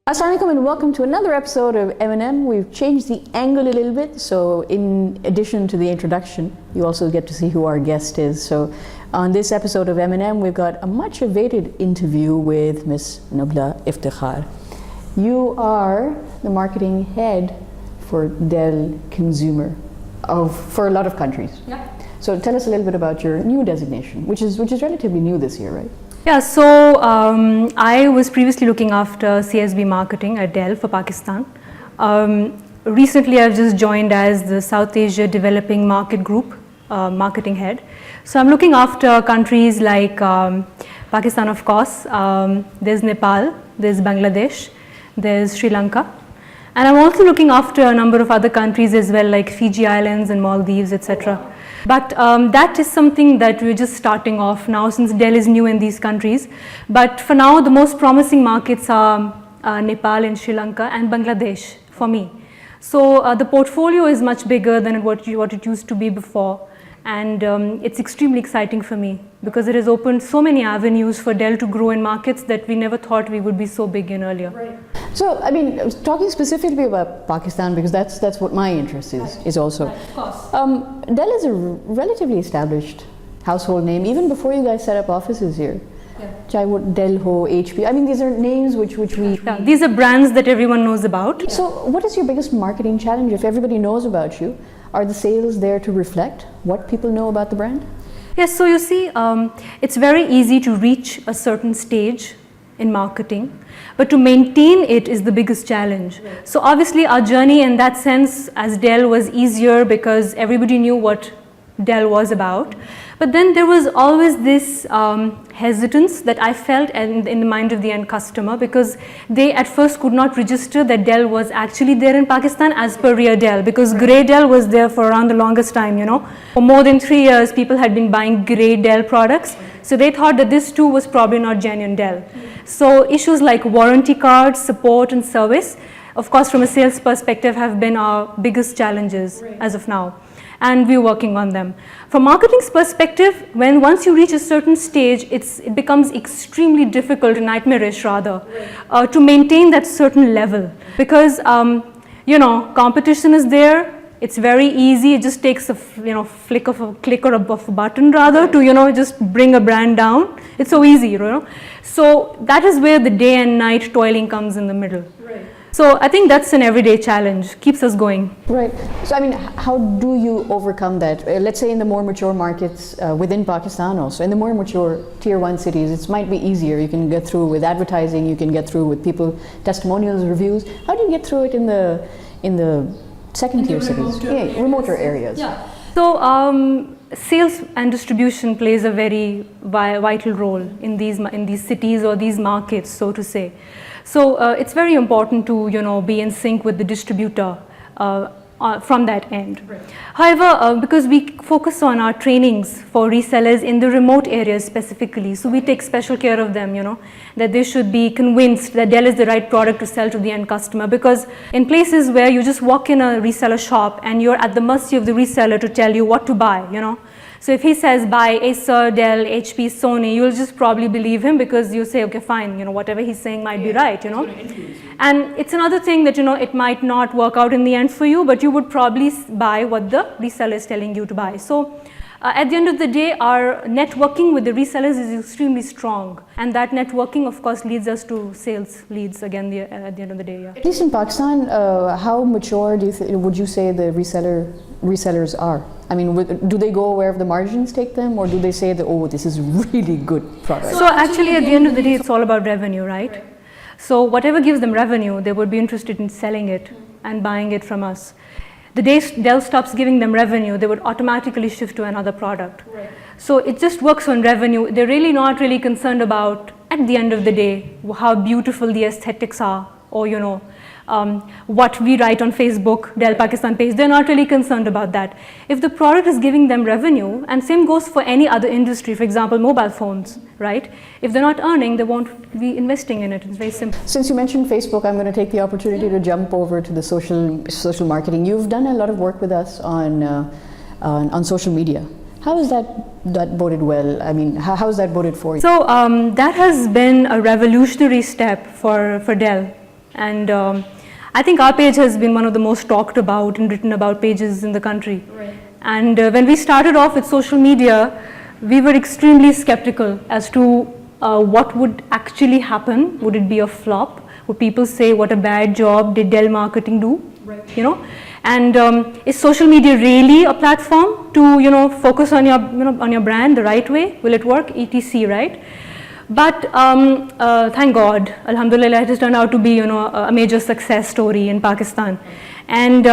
Assalamualaikum and welcome to another episode of MNM. We've changed the angle a little bit, so in addition to the introduction, you also get to see who our guest is. So on this episode of MNM, we've got a much awaited interview with Miss Nubla Iftikhar. You are the marketing head for Dell Consumer for a lot of countries. Yeah. So tell us a little bit about your new designation, which is relatively new this year, right? Yeah, so I was previously looking after CSB marketing at Dell for Pakistan. Recently, I've just joined as the South Asia Developing Market Group marketing head. So I'm looking after countries like Pakistan, of course, there's Nepal, there's Bangladesh, there's Sri Lanka. And I'm also looking after a number of other countries as well, like Fiji Islands and Maldives, etc. But that is something that we're just starting off now since Dell is new in these countries. But for now, the most promising markets are Nepal and Sri Lanka and Bangladesh for me. So the portfolio is much bigger than what it used to be before. And it's extremely exciting for me because it has opened so many avenues for Dell to grow in markets that we never thought we would be so big in earlier. Right. So, I mean, talking specifically about Pakistan, because that's what my interest is also. Right, of course. Dell is a relatively established household name, even before you guys set up offices here. Yeah. Dell Ho, HP, I mean, these are names which we... Yeah, these are brands that everyone knows about. Yeah. So, what is your biggest marketing challenge? If everybody knows about you, are the sales there to reflect what people know about the brand? Yes, so you see, it's very easy to reach a certain stage in marketing, but to maintain it is the biggest challenge. Right. So obviously our journey in that sense as Dell was easier because everybody knew what Dell was about. But then there was always this hesitance that I felt in the mind of the end customer because they at first could not register that Dell was actually there in Pakistan as per real Dell, because grey Dell was there for around the longest time, you know. For more than 3 years, people had been buying grey Dell products. So they thought that this too was probably not genuine Dell. So issues like warranty cards, support and service, of course from a sales perspective, have been our biggest challenges as of now. And we're working on them. From marketing's perspective, once you reach a certain stage, it becomes extremely difficult and nightmarish rather to maintain that certain level because you know, competition is there. It's very easy. It just takes a click of a button rather to just bring a brand down. It's so easy, you know. So that is where the day and night toiling comes in the middle. Right. So I think that's an everyday challenge, keeps us going. Right. So I mean, how do you overcome that? Let's say in the more mature markets within Pakistan also, in the more mature tier 1 cities, it might be easier. You can get through with advertising, you can get through with people, testimonials, reviews. How do you get through it in the second tier cities? Remoter areas. Yeah. So sales and distribution plays a very vital role in these cities or these markets, so to say. So it's very important to be in sync with the distributor from that end. Right. However, because we focus on our trainings for resellers in the remote areas specifically, so we take special care of them, that they should be convinced that Dell is the right product to sell to the end customer, because in places where you just walk in a reseller shop and you're at the mercy of the reseller to tell you what to buy, So if he says buy Acer, Dell, HP, Sony, you'll just probably believe him because you say, okay, fine, whatever he's saying might be right, And it's another thing that, it might not work out in the end for you, but you would probably buy what the reseller is telling you to buy. So at the end of the day, our networking with the resellers is extremely strong. And that networking, of course, leads us to sales leads again at the end of the day. Yeah. At least in Pakistan, how mature would you say the resellers are? I mean, do they go wherever the margins take them, or do they say that, oh, this is really good product? So actually, at the end of the day, it's all about revenue, right? So whatever gives them revenue, they would be interested in selling it and buying it from us. The day Dell stops giving them revenue, they would automatically shift to another product. Right. So it just works on revenue. They're really not really concerned about, at the end of the day, how beautiful the aesthetics are, or what we write on Facebook, Dell Pakistan page. They're not really concerned about that. If the product is giving them revenue, and same goes for any other industry, for example, mobile phones, right? If they're not earning, they won't be investing in it. It's very simple. Since you mentioned Facebook, I'm going to take the opportunity to jump over to the social marketing. You've done a lot of work with us on social media. How has that boded well? I mean, how has that boded for you? So that has been a revolutionary step for Dell, and I think our page has been one of the most talked about and written about pages in the country. Right. And when we started off with social media, we were extremely skeptical as to what would actually happen. Would it be a flop? Would people say, what a bad job did Dell marketing do? Right. You know, and is social media really a platform to focus on your on your brand the right way? Will it work? etc. Right? But thank God, Alhamdulillah, it has turned out to be a major success story in Pakistan. And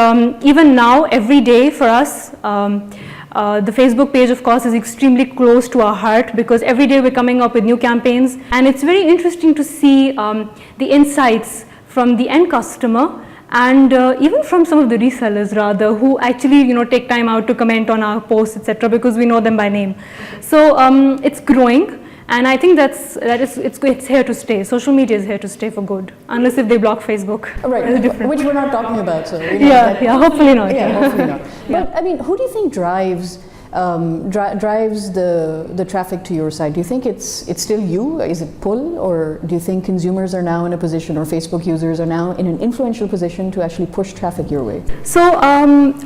even now, every day for us, the Facebook page, of course, is extremely close to our heart, because every day we're coming up with new campaigns, and it's very interesting to see the insights from the end customer, and even from some of the resellers rather, who actually take time out to comment on our posts, etc., because we know them by name. So it's growing, and I think it's here to stay. Social media is here to stay for good, unless if they block Facebook. Right, which we're not talking about. So hopefully not. Yeah, hopefully not. But I mean, who do you think drives the traffic to your site? Do you think it's still you? Is it pull, or do you think consumers are now in a position, or Facebook users are now in an influential position to actually push traffic your way? So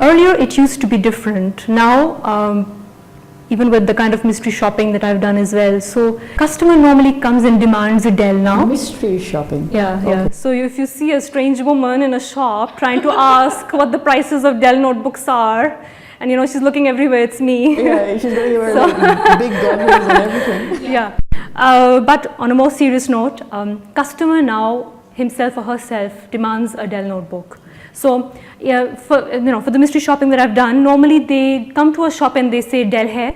earlier it used to be different. Now, even with the kind of mystery shopping that I've done as well, so customer normally comes and demands a Dell now. Mystery shopping. Yeah, okay. Yeah. So if you see a strange woman in a shop trying to ask what the prices of Dell notebooks are, and she's looking everywhere, it's me. Yeah, she's going to wear like big goggles and everything. Yeah. But on a more serious note, customer now himself or herself demands a Dell notebook. So yeah, for the mystery shopping that I've done, normally they come to a shop and they say Dell hai,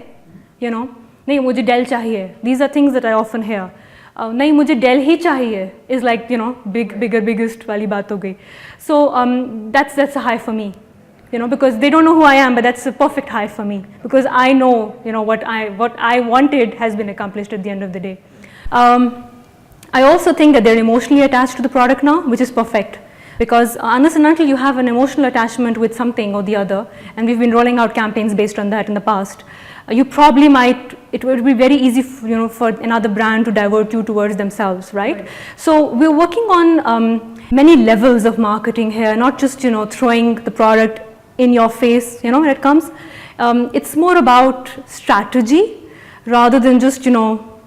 nahi mujhe Dell chahiye. These are things that I often hear. Nahi mujhe Dell hi chahiye is like biggest wali baat ho gayi. So that's a high for me. Because they don't know who I am, but that's a perfect high for me, because I know, what I wanted has been accomplished at the end of the day. I also think that they're emotionally attached to the product now, which is perfect, because unless and until you have an emotional attachment with something or the other, and we've been rolling out campaigns based on that in the past, you probably it would be very easy for another brand to divert you towards themselves, right? So we're working on many levels of marketing here, not just throwing the product in your face, when it comes. It's more about strategy rather than just,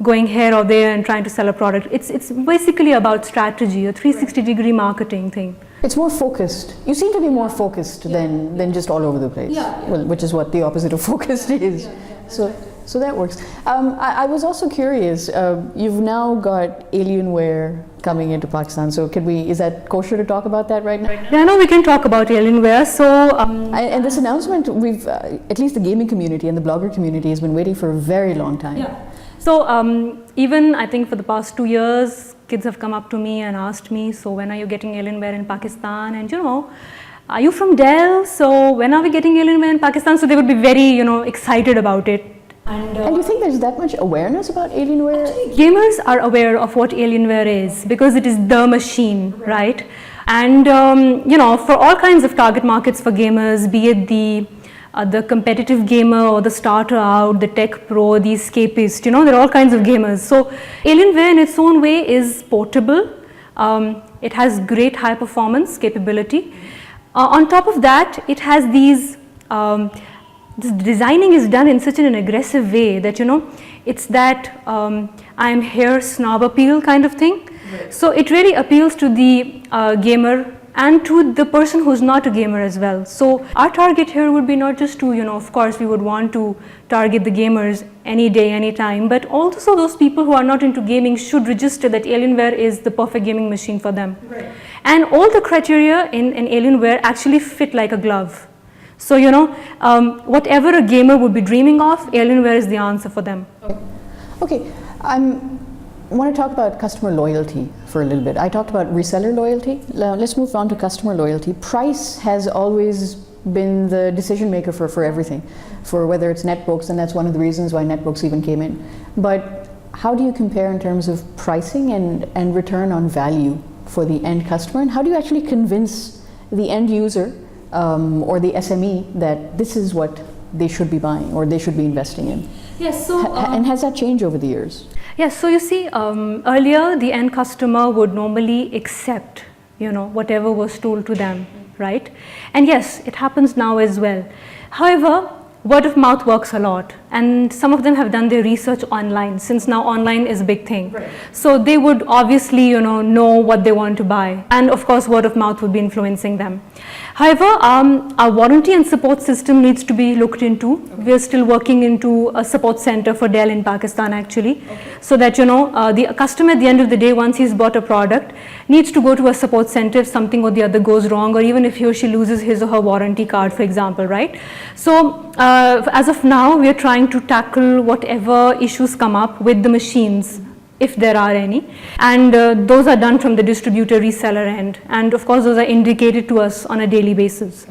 going here or there and trying to sell a product. It's basically about strategy, a 360-degree marketing thing. It's more focused. You seem to be more focused than just all over the place. Yeah. Well, which is what the opposite of focused is. Yeah. So that works. I was also curious, you've now got Alienware coming into Pakistan, so is that kosher to talk about that right now? Yeah, no, we can talk about Alienware. So, and this announcement, at least the gaming community and the blogger community has been waiting for a very long time. Yeah. So even I think for the past 2 years, kids have come up to me and asked me, so when are you getting Alienware in Pakistan? And are you from Dell? So when are we getting Alienware in Pakistan? So they would be very, excited about it. And do you think there's that much awareness about Alienware? Actually, gamers are aware of what Alienware is, because it is the machine, right? And for all kinds of target markets for gamers, be it the competitive gamer or the starter out, the tech pro, the escapist, there are all kinds of gamers. So Alienware in its own way is portable. It has great high performance capability. On top of that, it has these this designing is done in such an aggressive way that it's that I'm here snob appeal kind of thing. Right. So it really appeals to the gamer and to the person who's not a gamer as well. So our target here would be not just to of course we would want to target the gamers any day, any time, but also those people who are not into gaming should register that Alienware is the perfect gaming machine for them. Right. And all the criteria in Alienware actually fit like a glove. So, whatever a gamer would be dreaming of, Alienware is the answer for them. Okay. want to talk about customer loyalty for a little bit. I talked about reseller loyalty. Let's move on to customer loyalty. Price has always been the decision maker for everything, for whether it's netbooks, and that's one of the reasons why netbooks even came in. But how do you compare in terms of pricing and return on value for the end customer, and how do you actually convince the end user or the SME that this is what they should be buying or they should be investing in? Yes, so and has that changed over the years? Yes, so you see, earlier the end customer would normally accept, whatever was told to them, right? And yes, it happens now as well. However, word of mouth works a lot, and some of them have done their research online, since now online is a big thing. Right. So they would obviously, know what they want to buy, and of course word of mouth would be influencing them. However, our warranty and support system needs to be looked into. We are still working into a support center for Dell in Pakistan actually, so that the customer at the end of the day, once he's bought a product, needs to go to a support center if something or the other goes wrong, or even if he or she loses his or her warranty card, for example, right? So as of now, we are trying to tackle whatever issues come up with the machines, if there are any, and those are done from the distributor reseller end, and of course those are indicated to us on a daily basis.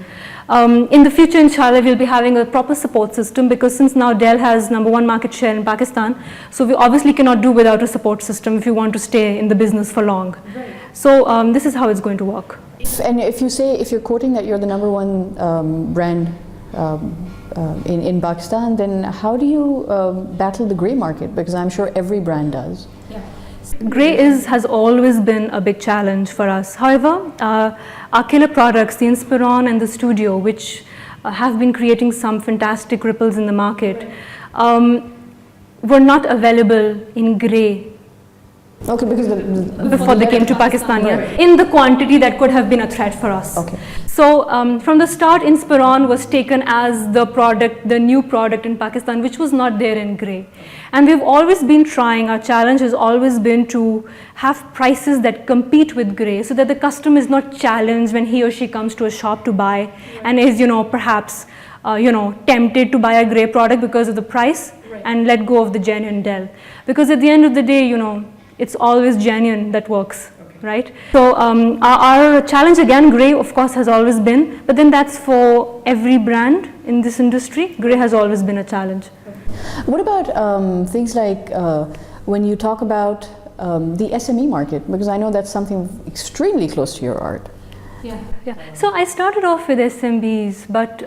In the future, inshallah, we'll be having a proper support system, because since now Dell has #1 market share in Pakistan, so we obviously cannot do without a support system if you want to stay in the business for long. Right. So this is how it's going to work. And if you're quoting that you're the #1 brand in Pakistan, then how do you battle the grey market? Because I'm sure every brand does. Yeah. Grey has always been a big challenge for us. However, our killer products, the Inspiron and the Studio, which have been creating some fantastic ripples in the market, were not available in grey. Okay, because before they came to Pakistan, yeah, in the quantity that could have been a threat for us. Okay. So from the start, Inspiron was taken as the new product in Pakistan, which was not there in grey. And we've always been trying, our challenge has always been to have prices that compete with grey, so that the customer is not challenged when he or she comes to a shop to buy and is, perhaps, tempted to buy a grey product because of the price, and let go of the genuine Dell. Because at the end of the day, it's always genuine that works, right? So our challenge, again, grey of course has always been, but then that's for every brand in this industry. Grey has always been a challenge. What about things like when you talk about the SME market, because I know that's something extremely close to your art. Yeah. So I started off with SMBs, but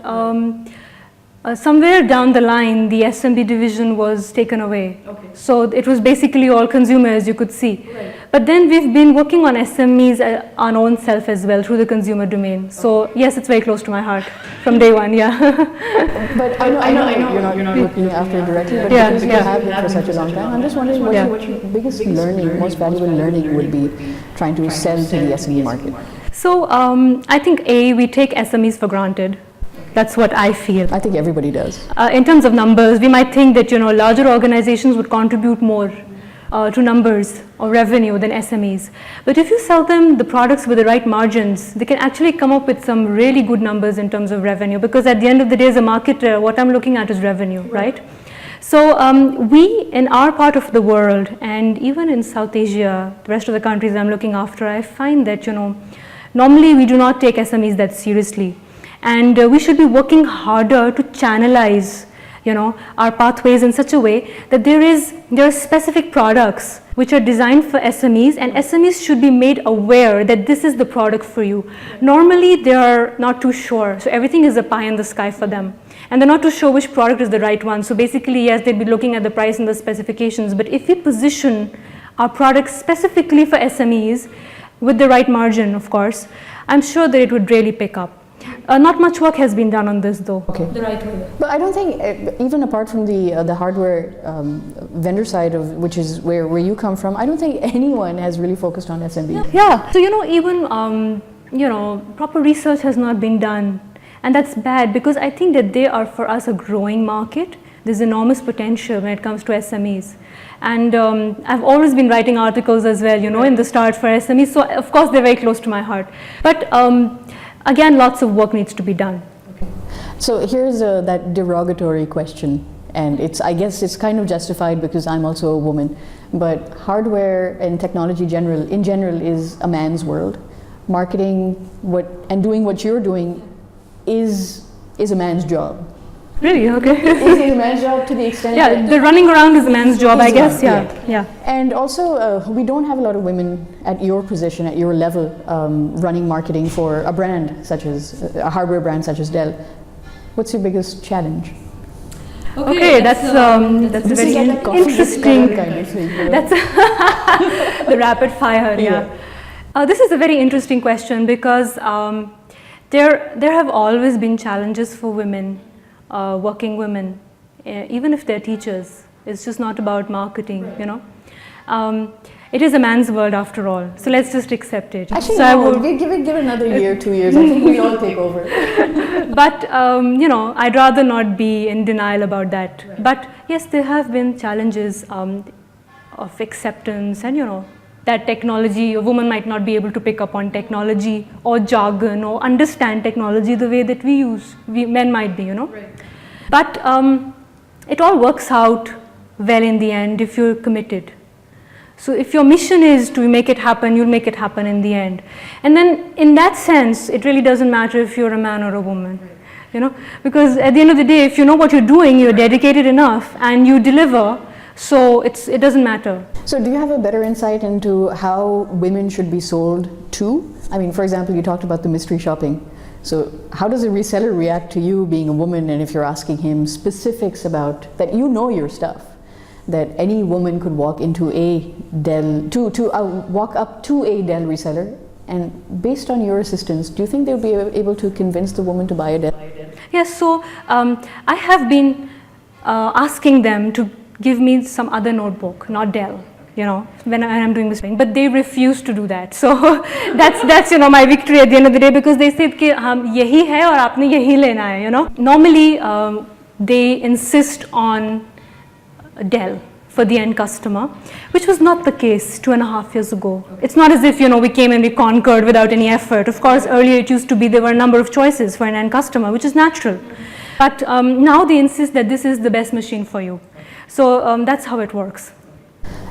somewhere down the line, the SMB division was taken away. Okay. So it was basically all consumers, you could see. Right. But then we've been working on SMEs our own self as well through the consumer domain. Okay. So yes, it's very close to my heart from day one, yeah. But I know you're not looking after it directly, but because you have been for such a long time, I'm just wondering what your biggest learning, most valuable learning would be trying to sell to the SME market. So I think we take SMEs for granted. That's what I feel. I think everybody does. In terms of numbers, we might think that larger organizations would contribute more to numbers or revenue than SMEs. But if you sell them the products with the right margins, they can actually come up with some really good numbers in terms of revenue, because at the end of the day, as a marketer, what I'm looking at is revenue, right? So we, in our part of the world, and even in South Asia, the rest of the countries I'm looking after, I find that, normally we do not take SMEs that seriously. And we should be working harder to channelize, our pathways in such a way that there are specific products which are designed for SMEs, and SMEs should be made aware that this is the product for you. Normally, they are not too sure, so everything is a pie in the sky for them. And they're not too sure which product is the right one. So basically, yes, they'd be looking at the price and the specifications, but if we position our products specifically for SMEs, with the right margin, of course, I'm sure that it would really pick up. Not much work has been done on this, though. Okay. The right way. But I don't think, even apart from the hardware vendor side of which is where you come from, I don't think anyone has really focused on SMB. Yeah. So even proper research has not been done, and that's bad, because I think that they are for us a growing market. There's enormous potential when it comes to SMEs. And I've always been writing articles as well, in the start for SMEs. So of course they're very close to my heart. But again, lots of work needs to be done. Okay. So here's that derogatory question. And I guess it's kind of justified because I'm also a woman. But hardware and technology in general is a man's world. Marketing and doing what you're doing is a man's job. Really? Okay. Is a man's job to the extent that the running around is a man's job, I guess. Yeah. And also, we don't have a lot of women at your position, at your level, running marketing for a brand such as a hardware brand such as Dell. What's your biggest challenge? Okay, that's a very interesting. That's the rapid fire. Yeah. This is a very interesting question because there have always been challenges for women. Working women, even if they're teachers. It's just not about marketing, you know. It is a man's world after all, so let's just accept it. Actually, so no, I would give it another year, 2 years. I think we all take over. But you know, I'd rather not be in denial about that. Right. But yes, there have been challenges of acceptance, and you know, that technology, a woman might not be able to pick up on technology or jargon or understand technology the way that men might be, you know. Right. But it all works out well in the end if you're committed. So if your mission is to make it happen, you'll make it happen in the end. And then in that sense, it really doesn't matter if you're a man or a woman. Right. You know, because at the end of the day, if you know what you're doing, you're dedicated enough and you deliver, so it doesn't matter. So do you have a better insight into how women should be sold to? I mean, for example, you talked about the mystery shopping. So how does a reseller react to you being a woman, and if you're asking him specifics about that, you know your stuff, that any woman could walk into a Dell, walk up to a Dell reseller, and based on your assistance, do you think they'll be able to convince the woman to buy a Dell? Yes, so I have been asking them to give me some other notebook, not Dell, you know, when I'm doing this thing, but they refuse to do that. So that's you know, my victory at the end of the day, because they said कि हम यही है और आपने यही लेना है, you know. Normally they insist on Dell for the end customer, which was not the case 2.5 years ago. It's not as if, you know, we came and we conquered without any effort. Of course, earlier it used to be there were a number of choices for an end customer, which is natural. But now they insist that this is the best machine for you. So that's how it works.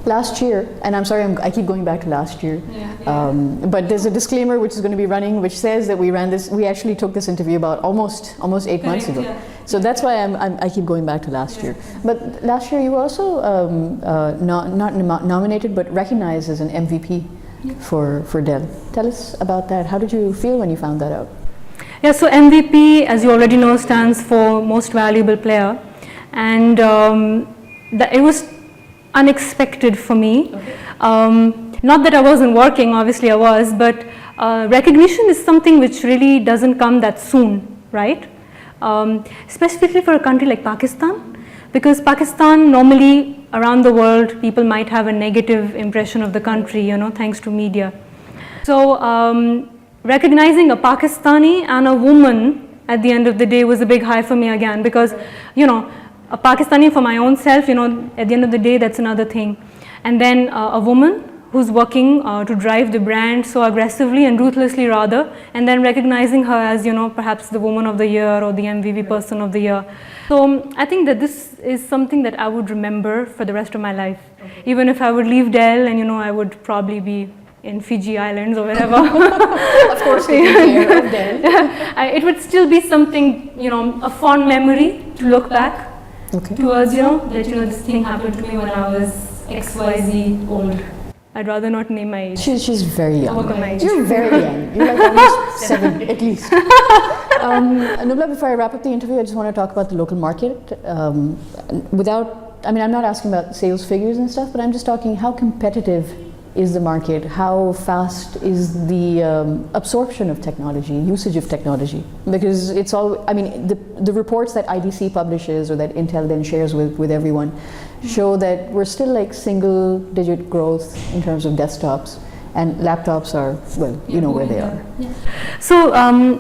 Last year, and I'm sorry, I keep going back to last year, but there's a disclaimer which is going to be running, which says that we actually took this interview about almost 8 months ago. Yeah. So that's why I keep going back to last year. But last year you were also not nominated, but recognized as an MVP for Dell. Tell us about that. How did you feel when you found that out? Yeah, so MVP, as you already know, stands for Most Valuable Player. And it was unexpected for me. Okay. Not that I wasn't working, obviously I was, but recognition is something which really doesn't come that soon, right? Specifically for a country like Pakistan, because Pakistan normally around the world people might have a negative impression of the country, you know, thanks to media. So recognizing a Pakistani and a woman at the end of the day was a big high for me again, because, you know, a Pakistani for my own self, you know, at the end of the day, that's another thing. And then a woman who's working to drive the brand so aggressively and ruthlessly rather, and then recognizing her as, you know, perhaps the woman of the year or the MVP person of the year. So I think that this is something that I would remember for the rest of my life. Okay. Even if I would leave Dell, and, you know, I would probably be in Fiji Islands or wherever. Of course, taking care of Dell. It would still be something, you know, a fond memory to look back. Okay. Towards, you know, that, you know, this thing happened to me when I was XYZ old. I'd rather not name my age. She's very young. My age. You're very young. You're like almost 7 at least. Nubla, before I wrap up the interview, I just want to talk about the local market. I'm not asking about sales figures and stuff, but I'm just talking how competitive is the market? How fast is the absorption of technology, usage of technology? Because it's all, I mean, the reports that IDC publishes or that Intel then shares with everyone show that we're still like single-digit growth in terms of desktops, and laptops are, well, you know where they are. Yeah. So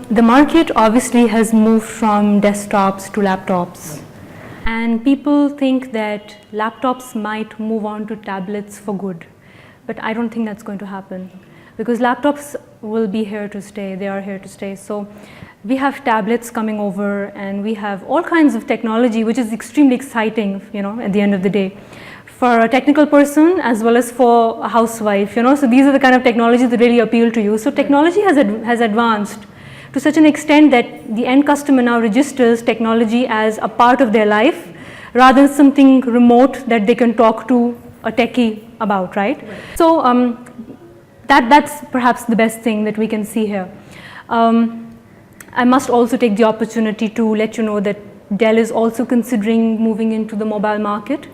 the market obviously has moved from desktops to laptops. And people think that laptops might move on to tablets for good. But I don't think that's going to happen, because laptops will be here to stay. They are here to stay. So we have tablets coming over, and we have all kinds of technology, which is extremely exciting, you know, at the end of the day, for a technical person as well as for a housewife, you know. So these are the kind of technologies that really appeal to you. So technology has advanced to such an extent that the end customer now registers technology as a part of their life rather than something remote that they can talk to a techie about, right? So that's perhaps the best thing that we can see here. I must also take the opportunity to let you know that Dell is also considering moving into the mobile market,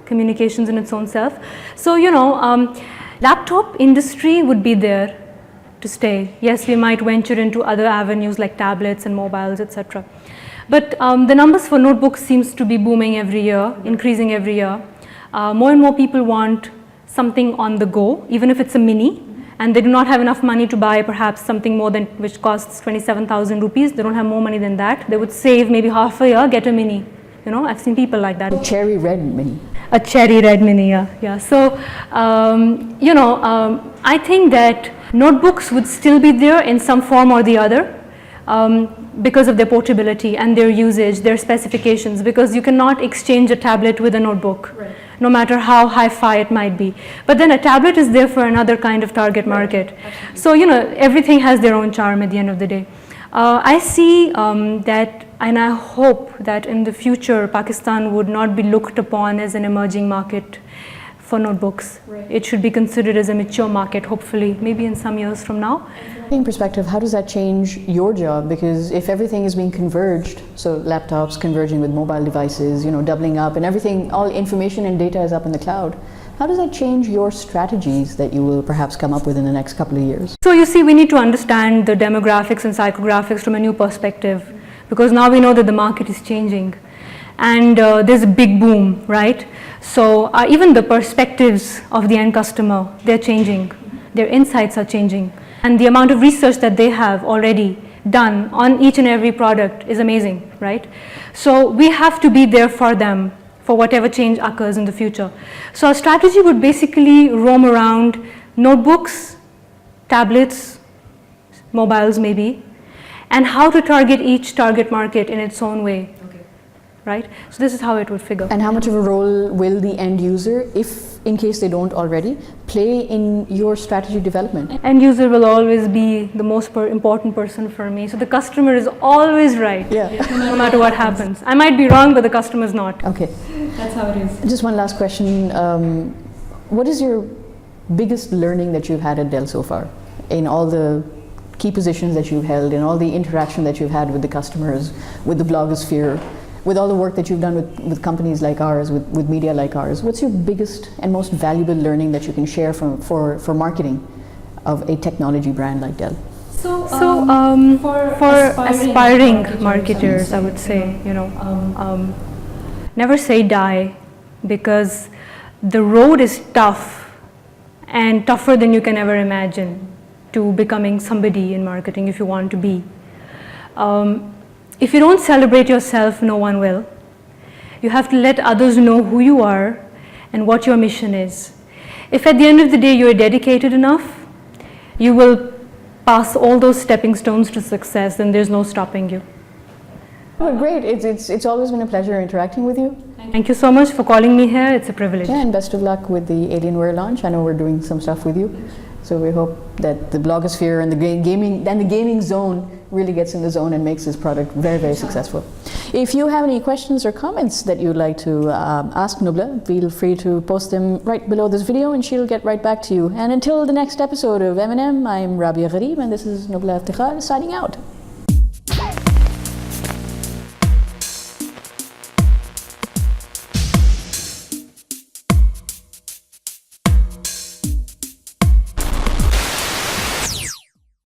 communications in its own self. So, you know, laptop industry would be there to stay. Yes, we might venture into other avenues like tablets and mobiles, etc. But the numbers for notebooks seems to be booming every year, increasing every year. More and more people want something on the go, even if it's a mini, and they do not have enough money to buy perhaps something more than which costs 27,000 rupees. They don't have more money than that. They would save maybe half a year, get a mini. You know, I've seen people like that. A cherry red mini. A cherry red mini, yeah. So, you know, I think that notebooks would still be there in some form or the other because of their portability and their usage, their specifications, because you cannot exchange a tablet with a notebook, right, no matter how hi-fi it might be. But then a tablet is there for another kind of target market. Right. So, you know, everything has their own charm at the end of the day. I see that, and I hope that in the future Pakistan would not be looked upon as an emerging market for notebooks. Right. It should be considered as a mature market, hopefully, maybe in some years from now. In perspective, how does that change your job? Because if everything is being converged, so laptops converging with mobile devices, you know, doubling up, and everything, all information and data is up in the cloud, how does that change your strategies that you will perhaps come up with in the next couple of years? So you see, we need to understand the demographics and psychographics from a new perspective, because now we know that the market is changing and there's a big boom, right? So even the perspectives of the end customer, they're changing, their insights are changing, and the amount of research that they have already done on each and every product is amazing, right? So we have to be there for them for whatever change occurs in the future. So our strategy would basically roam around notebooks, tablets, mobiles maybe, and how to target each target market in its own way. Right? So this is how it would figure. And how much of a role will the end user, if in case they don't already, play in your strategy development? End user will always be the most important person for me. So the customer is always right, no matter what happens. I might be wrong, but the customer is not. Okay. That's how it is. Just one last question. What is your biggest learning that you've had at Dell so far? In all the key positions that you've held, in all the interaction that you've had with the customers, with the blogosphere, with all the work that you've done with companies like ours, with media like ours, what's your biggest and most valuable learning that you can share for marketing of a technology brand like Dell? So for aspiring marketers, I would say, you know, never say die, because the road is tough and tougher than you can ever imagine to becoming somebody in marketing if you want to be. If you don't celebrate yourself, no one will. You have to let others know who you are and what your mission is. If at the end of the day you are dedicated enough, you will pass all those stepping stones to success, and there's no stopping you. Well, great. It's always been a pleasure interacting with you. Thank you so much for calling me here. It's a privilege. Yeah, and best of luck with the Alienware launch. I know we're doing some stuff with you. So we hope that the blogosphere and the gaming zone really gets in the zone and makes this product very, very successful. If you have any questions or comments that you'd like to ask Nubla, feel free to post them right below this video and she'll get right back to you. And until the next episode of MNM, I'm Rabia Gharib and this is Nubla Iftikhar signing out.